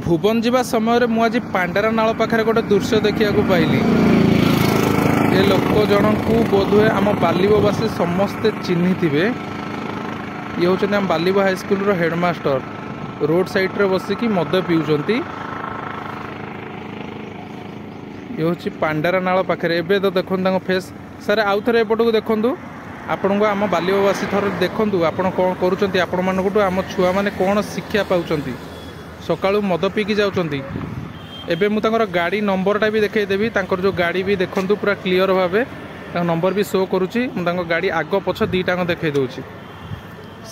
भुवन जावा समय मुझे पांडारा नाल पाखे गोटे दृश्य देखा पाइली। ये लोक जन को बोधहुए आम बालिबवासी समस्ते चिन्ही थे। ये हूँ आम बालिब हाईस्कल हेडमास्टर रोड साइड रे बसिकी मद पीउछंती। ये हूँ पांडारा नाल पाखे एवं तो देखो फेस सर आउ थे एपट को देखूँ आपण को आम बालिबवासी थर देखूँ आपण कौन करुँच आपण मानक आम छुआ मैंने कौन शिक्षा पाँच सकाळू मद पीकी जाउछंती। एबे मु तांकर गाड़ी नंबरटा भी देखैदेवी जो गाड़ी भी देखंतु पूरा क्लियर भावे नंबर भी शो करुच्ची। मु गाड़ी आग पछ दीटा देखै दउछि।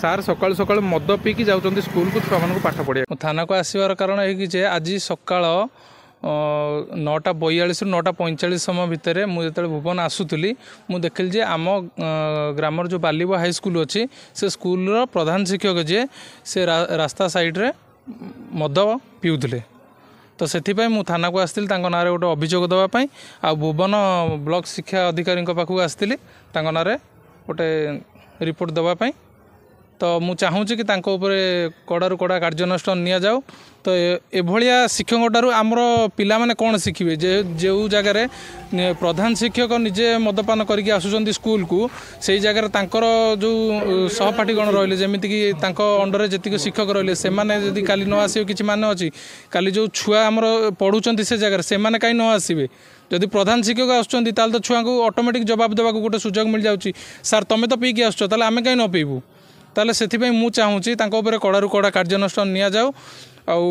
सार सकाळू सकाळू मद पीकी जाउछंती स्कूल को छुआ मानक पाठ पढ़िया। थाना को आसीबार कारण है कि आज सकाळ 9:42 रु 9:45 समय भितर मुझे भुवन आसुली मुझे देखिली जे आम ग्रामर जो बालिब हाईस्कल अच्छी से स्कूल प्रधान शिक्षक जे से रास्ता साइड रे मद पीउले। तो से मु थाना को आसती ना गोटे अभियोग देवाई आ भुवन ब्लॉक शिक्षा अधिकारी पाखक आसती ना गोटे रिपोर्ट देवाई। तो मु चाहूँगी कि कड़ारू कड़ा कार्यानुष्ठान नि जाऊ। तो एभलिया शिक्षक ठारू आमर पिला माने कौन शिखिबे जे जो जगार प्रधान शिक्षक निजे मदपान करके आसुचंती स्कूल को से जगार तांकर जो सहपाठीगण रहिले जेमिति कि तांको अंडर जेतिक शिक्षक रहिले से माने जदि काली न आसीबे किछि माने अछि काली जो छुआ आमर पढुचंती से जगार से माने काई न आसीबे। जदि प्रधान शिक्षक आसुचंती ताल तो छुआ को ऑटोमेटिक जवाब देबा को गोटे सुजोग मिल जाउची। सर तमे तो पीकी आसुच ताले आमे काई न पीबू। ताले सेथिपई मु चाहूँगी तांको उपरे कड़ारू कड़ा कार्यानुष्ठान निया जाऊ। आउ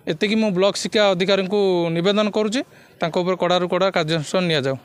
एतिकी मु ब्लॉक शिक्षा अधिकारी को निवेदन करुच्ची तांको उपरे कड़ारू कड़ा कार्यानुष्ठान निया जाऊ।